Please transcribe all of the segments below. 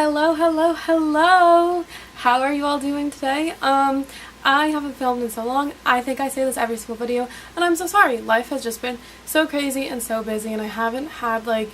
Hello, hello, hello! How are you all doing today? I haven't filmed in so long. I think I say this every single video, and I'm so sorry. Life has just been so crazy and so busy, and I haven't had like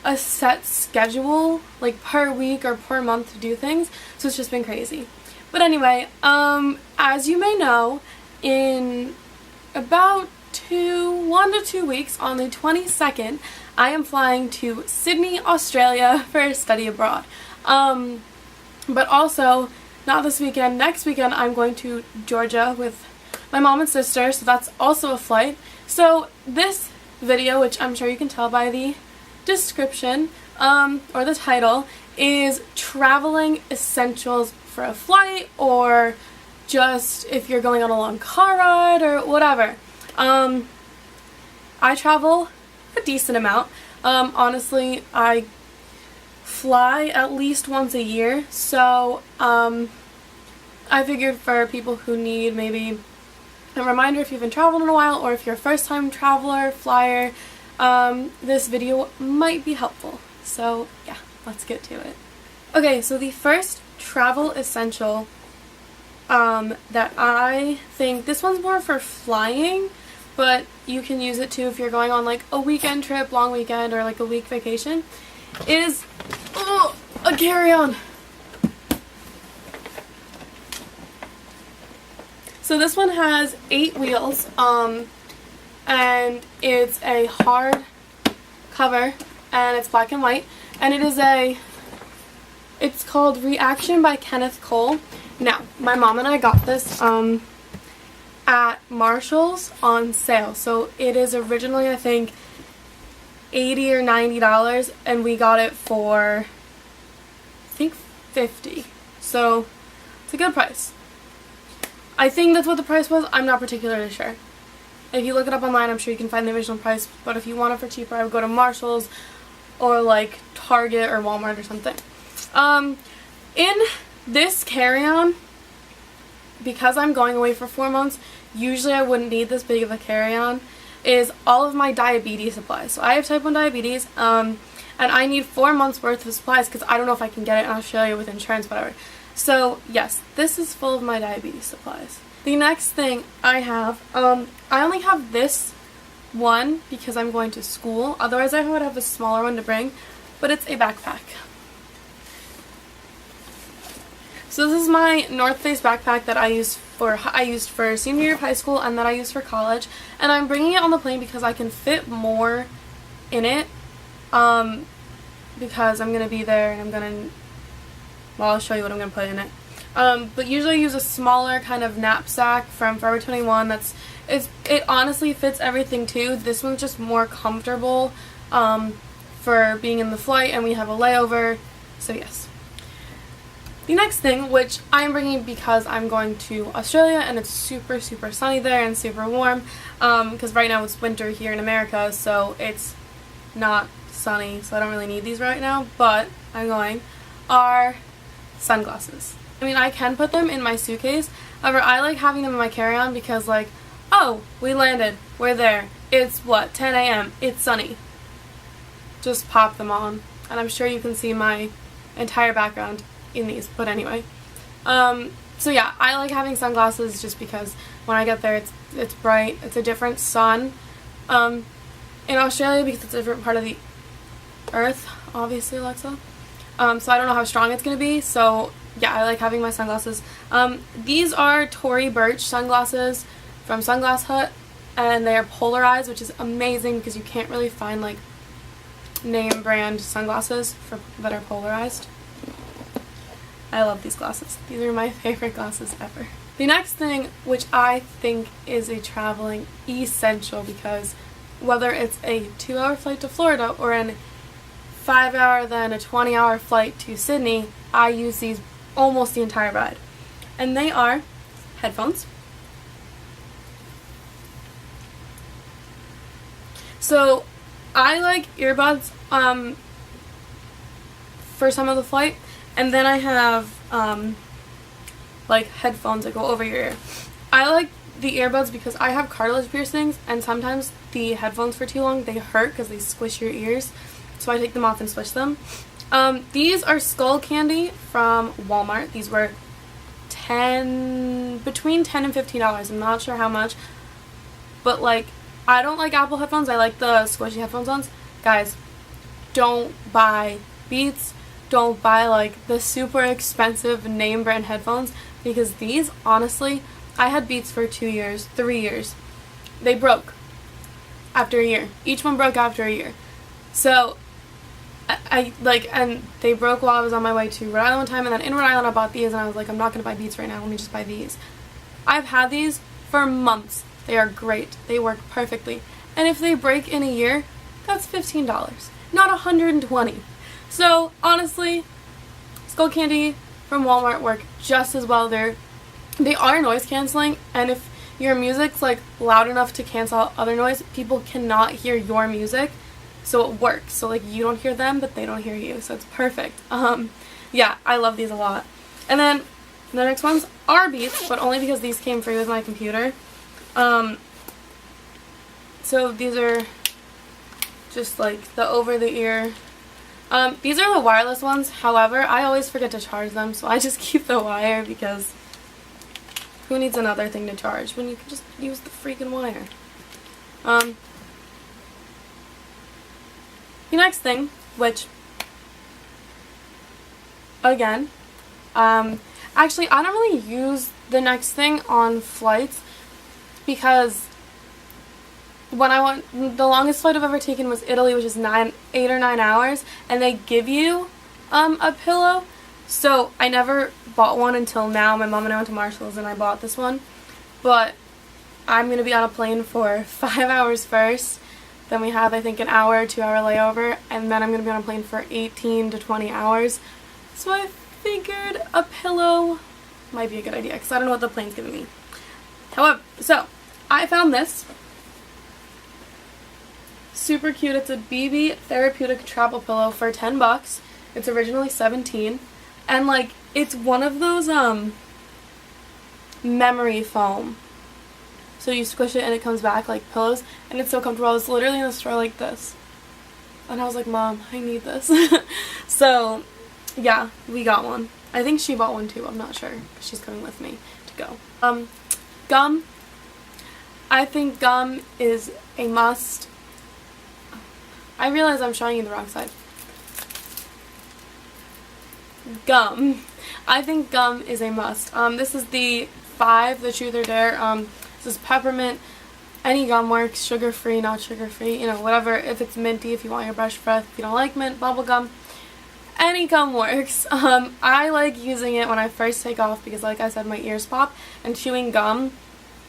a set schedule like per week or per month to do things, so it's just been crazy. But anyway, as you may know, in about 1 to 2 weeks, on the 22nd, I am flying to Sydney, Australia for study abroad. But also, not this weekend, next weekend I'm going to Georgia with my mom and sister, so that's also a flight. So this video, which I'm sure you can tell by the description, or the title, is traveling essentials for a flight, or just if you're going on a long car ride or whatever. I travel a decent amount. Honestly, I fly at least once a year, so I figured for people who need maybe a reminder if you haven't traveled in a while, or if you're a first-time traveler, flyer, this video might be helpful. So yeah, let's get to it. Okay, so the first travel essential that I think, this one's more for flying, but you can use it too if you're going on like a weekend trip, long weekend, or like a week vacation, is a carry-on. So this one has 8 wheels, and it's a hard cover, and it's black and white, and it's called Reaction by Kenneth Cole. Now, my mom and I got this at Marshall's on sale. So it is originally, I think, $80 or $90, and we got it for, I think, $50. So it's a good price. I think that's what the price was. I'm not particularly sure. If you look it up online, I'm sure you can find the original price, but if you want it for cheaper, I would go to Marshall's or like Target or Walmart or something. In this carry-on, because I'm going away for 4 months, usually I wouldn't need this big of a carry-on, is all of my diabetes supplies. So I have type 1 diabetes, and I need 4 months worth of supplies because I don't know if I can get it in Australia with insurance, whatever. So yes, this is full of my diabetes supplies. The next thing I have, I only have this one because I'm going to school. Otherwise I would have a smaller one to bring, but it's a backpack. So this is my North Face backpack that I used for senior year of high school, and that I used for college. And I'm bringing it on the plane because I can fit more in it, because I'm going to be there, and well, I'll show you what I'm going to put in it. But usually I use a smaller kind of knapsack from Forever 21. It honestly fits everything too. This one's just more comfortable for being in the flight, and we have a layover, so yes. The next thing, which I'm bringing because I'm going to Australia and it's super, super sunny there and super warm, because right now it's winter here in America, so it's not sunny, so I don't really need these right now, but I'm going, are sunglasses. I mean, I can put them in my suitcase, however, I like having them in my carry-on because, like, oh, we landed, we're there, it's what, 10 a.m., it's sunny. Just pop them on, and I'm sure you can see my entire background in these, but anyway. So yeah, I like having sunglasses just because when I get there it's bright, it's a different sun. In Australia, because it's a different part of the earth, obviously, Alexa. So I don't know how strong it's going to be, so yeah, I like having my sunglasses. These are Tory Burch sunglasses from Sunglass Hut, and they are polarized, which is amazing because you can't really find like name brand sunglasses that are polarized. I love these glasses. These are my favorite glasses ever. The next thing, which I think is a traveling essential, because whether it's a 2-hour flight to Florida or a 5-hour then a 20-hour flight to Sydney, I use these almost the entire ride. And they are headphones. So I like earbuds for some of the flight. And then I have, like, headphones that go over your ear. I like the earbuds because I have cartilage piercings, and sometimes the headphones for too long, they hurt because they squish your ears. So I take them off and switch them. These are Skull Candy from Walmart. These were between $10 and $15. I'm not sure how much, but like, I don't like Apple headphones. I like the squishy headphones ones. Guys, don't buy Beats. Don't buy like the super expensive name brand headphones, because these, honestly, I had Beats for 2 years, 3 years. They broke after a year. Each one broke after a year. So I like, and they broke while I was on my way to Rhode Island one time, and then in Rhode Island I bought these, and I was like, I'm not going to buy Beats right now, let me just buy these. I've had these for months. They are great. They work perfectly. And if they break in a year, that's $15, not $120. So honestly, Skull Candy from Walmart work just as well. They are noise canceling, and if your music's like loud enough to cancel out other noise, people cannot hear your music. So it works. So like, you don't hear them, but they don't hear you. So it's perfect. Yeah, I love these a lot. And then the next ones are Beats, but only because these came free with my computer. So these are just like the over-the-ear. These are the wireless ones. However, I always forget to charge them, so I just keep the wire, because who needs another thing to charge when you can just use the freaking wire? The next thing, which, again, actually, I don't really use the next thing on flights, because when I went, the longest flight I've ever taken was Italy, which is 8 or 9 hours, and they give you a pillow. So I never bought one until now. My mom and I went to Marshall's and I bought this one. But I'm going to be on a plane for 5 hours first. Then we have, I think, an hour, 2-hour layover, and then I'm going to be on a plane for 18 to 20 hours. So I figured a pillow might be a good idea, because I don't know what the plane's giving me. However, so I found this. Super cute. It's a BB therapeutic travel pillow for $10. It's originally $17, and like, it's one of those memory foam. So you squish it and it comes back like pillows, and it's so comfortable. I was literally in the store like this, and I was like, Mom, I need this. So yeah, we got one. I think she bought one too. I'm not sure, because she's coming with me to go. Gum. I think gum is a must. I realize I'm showing you the wrong side. Gum. I think gum is a must. This is the 5, the Truth or Dare. This is peppermint. Any gum works. Sugar-free, not sugar-free, you know, whatever. If it's minty, if you want your brush breath. If you don't like mint, bubble gum. Any gum works. I like using it when I first take off, because like I said, my ears pop, and chewing gum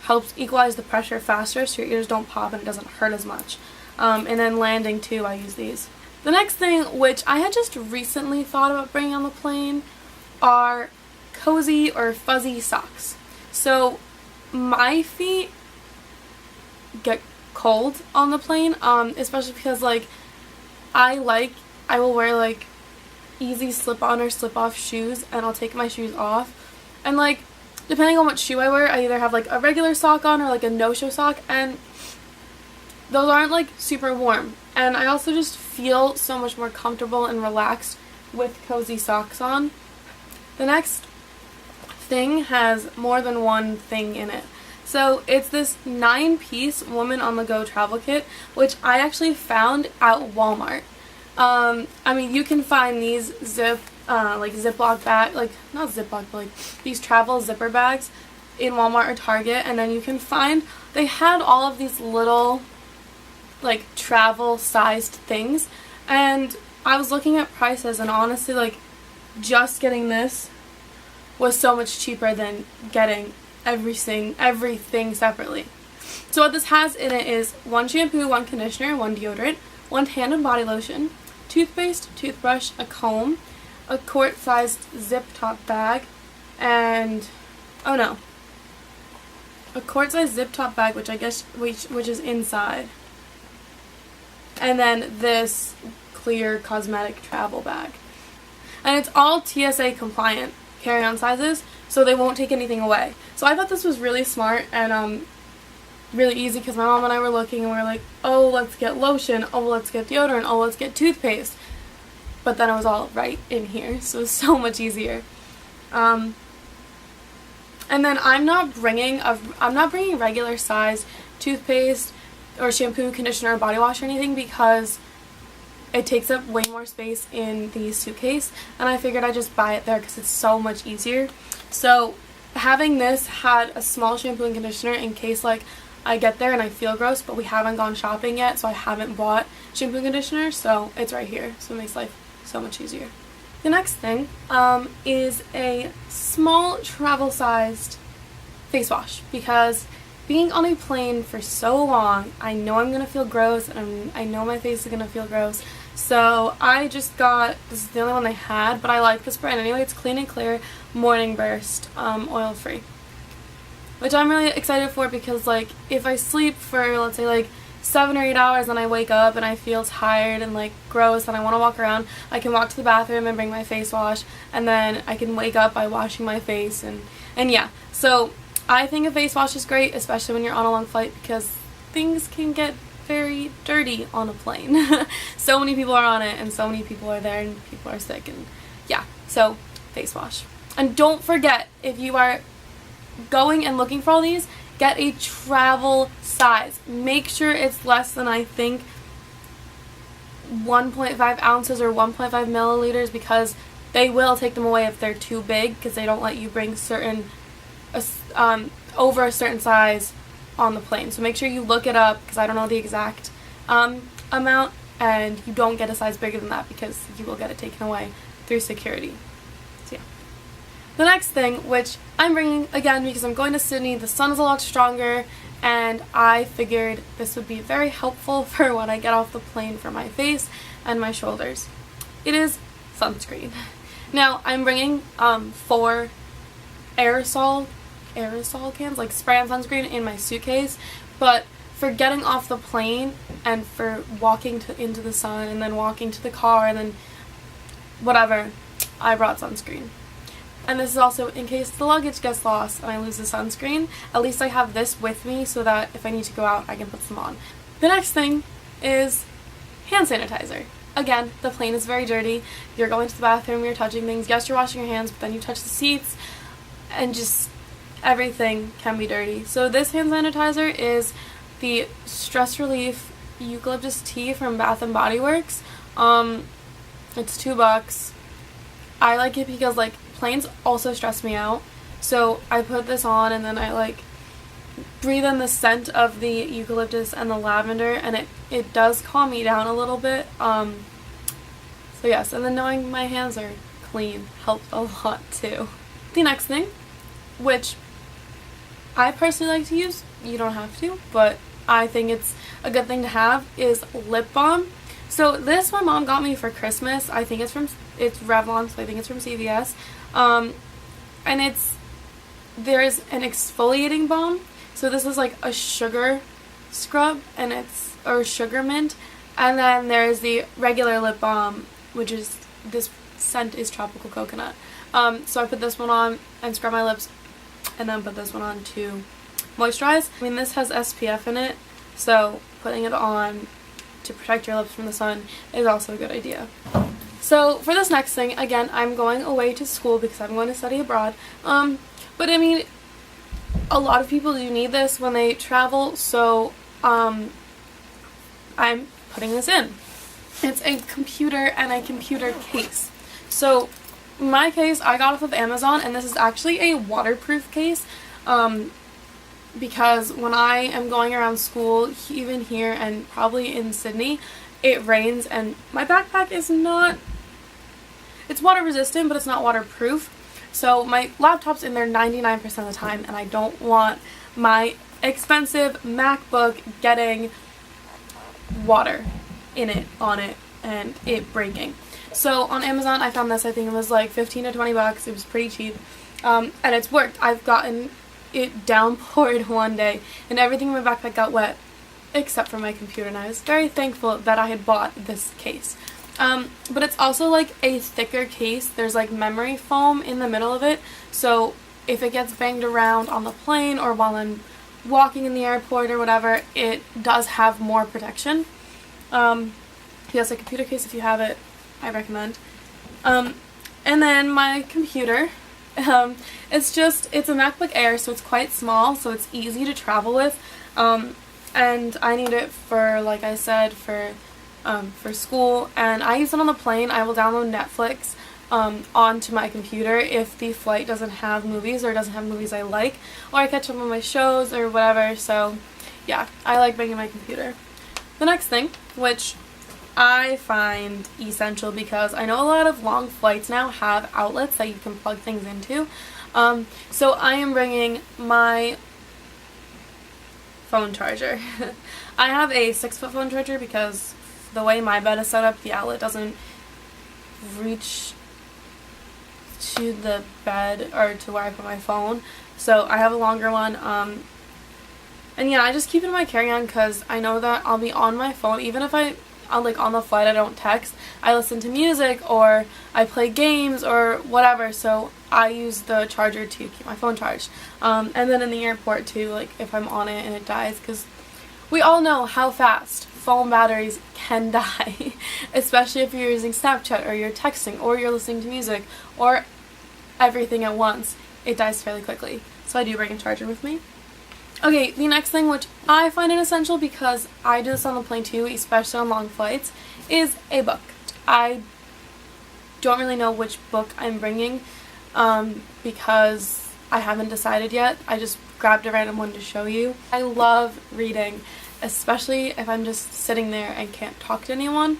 helps equalize the pressure faster so your ears don't pop and it doesn't hurt as much. And then landing too, I use these. The next thing, which I had just recently thought about bringing on the plane, are cozy or fuzzy socks. So my feet get cold on the plane, especially because like I will wear like easy slip-on or slip-off shoes, and I'll take my shoes off, and like depending on what shoe I wear, I either have like a regular sock on or like a no-show sock, and those aren't like super warm. And I also just feel so much more comfortable and relaxed with cozy socks on. The next thing has more than one thing in it. So it's this 9-piece woman on the go travel kit, which I actually found at Walmart. I mean, you can find these like Ziploc bag, like not Ziploc, but like these travel zipper bags in Walmart or Target, and then you can find, they had all of these little like travel sized things, and I was looking at prices, and honestly, like, just getting this was so much cheaper than getting everything separately. So what this has in it is 1 shampoo, 1 conditioner, 1 deodorant, 1 hand and body lotion, toothpaste, toothbrush, a comb, a quart-sized zip top bag, and a quart-sized zip top bag, which I guess which is inside, and then this clear cosmetic travel bag. And it's all TSA compliant carry-on sizes, so they won't take anything away. So I thought this was really smart and really easy, because my mom and I were looking and we were like, oh, let's get lotion, oh, let's get deodorant, oh, let's get toothpaste. but then it was all right in here, so it was so much easier. And then I'm not bringing regular size toothpaste or shampoo, conditioner, or body wash or anything because it takes up way more space in the suitcase, and I figured I'd just buy it there because it's so much easier. So having this had a small shampoo and conditioner in case like I get there and I feel gross, but we haven't gone shopping yet, so I haven't bought shampoo and conditioner, so it's right here, so it makes life so much easier. The next thing is a small travel-sized face wash, because being on a plane for so long, I know I'm going to feel gross, and I know my face is going to feel gross, so I just got, this is the only one they had, but I like this brand anyway, it's Clean and Clear Morning Burst, oil-free, which I'm really excited for because, like, if I sleep for, let's say, like, 7 or 8 hours and I wake up and I feel tired and like gross and I want to walk around, I can walk to the bathroom and bring my face wash, and then I can wake up by washing my face, and yeah. So I think a face wash is great, especially when you're on a long flight, because things can get very dirty on a plane. So many people are on it and so many people are there and people are sick, and yeah, so face wash. And don't forget, if you are going and looking for all these, get a travel size. Make sure it's less than, I think, 1.5 ounces or 1.5 milliliters, because they will take them away if they're too big, because they don't let you bring certain over a certain size on the plane. So make sure you look it up, because I don't know the exact amount, and you don't get a size bigger than that because you will get it taken away through security. So yeah. The next thing, which I'm bringing, again, because I'm going to Sydney, the sun is a lot stronger, and I figured this would be very helpful for when I get off the plane for my face and my shoulders. It is sunscreen. Now, I'm bringing 4 aerosol cans, like spray-on sunscreen, in my suitcase, but for getting off the plane and for walking into the sun and then walking to the car and then whatever, I brought sunscreen. And this is also in case the luggage gets lost and I lose the sunscreen. At least I have this with me so that if I need to go out, I can put some on. The next thing is hand sanitizer. Again, the plane is very dirty. You're going to the bathroom, you're touching things. Yes, you're washing your hands, but then you touch the seats, and just everything can be dirty. So this hand sanitizer is the Stress Relief Eucalyptus Tea from Bath & Body Works. It's $2. I like it because, like, planes also stress me out, so I put this on and then I like breathe in the scent of the eucalyptus and the lavender, and it does calm me down a little bit. So yes, and then knowing my hands are clean helped a lot too. The next thing, which I personally like to use, you don't have to, but I think it's a good thing to have, is lip balm. So this my mom got me for Christmas. I think it's Revlon, so I think it's from CVS. And there's an exfoliating balm. So this is like a sugar scrub, and or sugar mint. And then there's the regular lip balm, which is, this scent is tropical coconut. So I put this one on and scrub my lips, and then put this one on to moisturize. I mean, this has SPF in it, so putting it on to protect your lips from the sun is also a good idea. So for this next thing, again, I'm going away to school because I'm going to study abroad. But I mean, a lot of people do need this when they travel, so I'm putting this in. It's a computer and a computer case. So my case I got off of Amazon, and this is actually a waterproof case, because when I am going around school, even here and probably in Sydney, it rains, and my backpack is not, it's water resistant, but it's not waterproof. So my laptop's in there 99% of the time, and I don't want my expensive MacBook getting water in it, on it, and it breaking. So on Amazon, I found this. I think it was like 15 to 20 bucks. It was pretty cheap, and it's worked. I've gotten it downpoured one day, and everything in my backpack got wet except for my computer, and I was very thankful that I had bought this case. But it's also like a thicker case. There's like memory foam in the middle of it, so if it gets banged around on the plane or while I'm walking in the airport or whatever, it does have more protection. Yes, a computer case, if you have it, I recommend. And then my computer, it's a MacBook Air, so it's quite small, so it's easy to travel with, and I need it for, like I said, for school, and I use it on the plane. I will download Netflix onto my computer if the flight doesn't have movies or doesn't have movies I like, or I catch up on my shows or whatever. So yeah, I like bringing my computer. The next thing, which I find essential because I know a lot of long flights now have outlets that you can plug things into, so I am bringing my phone charger. I have a 6-foot phone charger because the way my bed is set up, the outlet doesn't reach to the bed or to where I put my phone, so I have a longer one. And yeah, I just keep it in my carry-on because I know that I'll be on my phone. Even if I'm like on the flight, I don't text, I listen to music or I play games or whatever, so I use the charger to keep my phone charged. And then in the airport too, like if I'm on it and it dies, because we all know how fast phone batteries can die, especially if you're using Snapchat or you're texting or you're listening to music or everything at once. It dies fairly quickly, so I do bring a charger with me. Okay, the next thing, which I find it essential because I do this on the plane too, especially on long flights, is a book. I don't really know which book I'm bringing because I haven't decided yet. I just grabbed a random one to show you. I love reading, especially if I'm just sitting there and can't talk to anyone.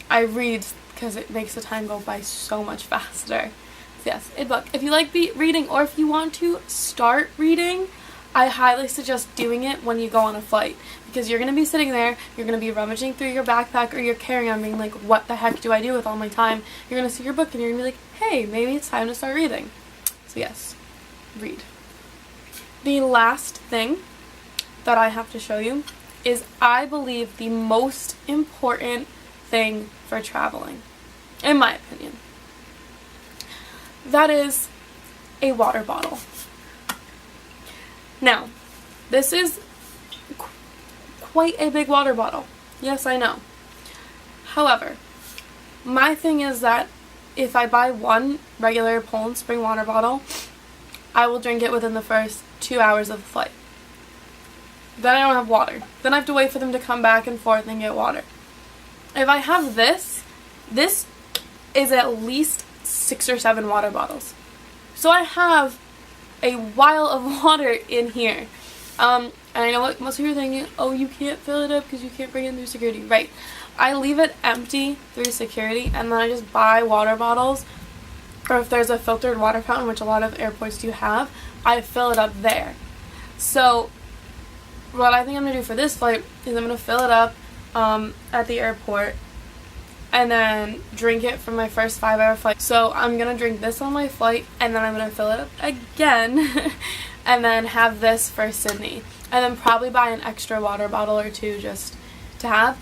I read because it makes the time go by so much faster. So yes, a book. If you like reading or if you want to start reading, I highly suggest doing it when you go on a flight, because you're going to be sitting there, you're going to be rummaging through your backpack or your carry-on being like, what the heck do I do with all my time? You're going to see your book and you're going to be like, hey, maybe it's time to start reading. So yes, read. The last thing that I have to show you is, I believe, the most important thing for traveling, in my opinion. That is a water bottle. Now, this is quite a big water bottle. Yes, I know. However, my thing is that if I buy one regular Poland Spring water bottle, I will drink it within the first 2 hours of the flight. Then I don't have water. Then I have to wait for them to come back and forth and get water. If I have this is at least 6 or 7 water bottles. So I have a while of water in here. And I know what most of you are thinking, oh, you can't fill it up because you can't bring it through security. Right. I leave it empty through security, and then I just buy water bottles, or if there's a filtered water fountain, which a lot of airports do have, I fill it up there. So what I think I'm going to do for this flight is I'm going to fill it up at the airport and then drink it for my first 5-hour flight. So I'm going to drink this on my flight, and then I'm going to fill it up again and then have this for Sydney. And then probably buy an extra water bottle or two just to have.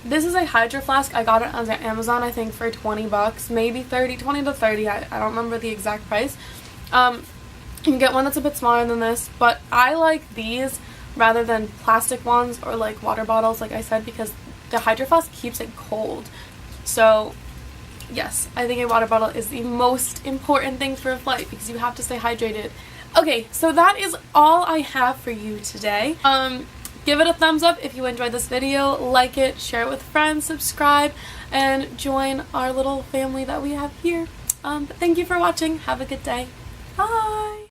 This is a Hydro Flask. I got it on Amazon, I think, for $20, maybe 20 to 30. I don't remember the exact price. You can get one that's a bit smaller than this, but I like these rather than plastic ones or like water bottles, like I said, because the Hydro Flask keeps it cold. So yes, I think a water bottle is the most important thing for a flight because you have to stay hydrated. Okay, so that is all I have for you today. Give it a thumbs up if you enjoyed this video, like it, share it with friends, subscribe, and join our little family that we have here. But thank you for watching. Have a good day. Bye!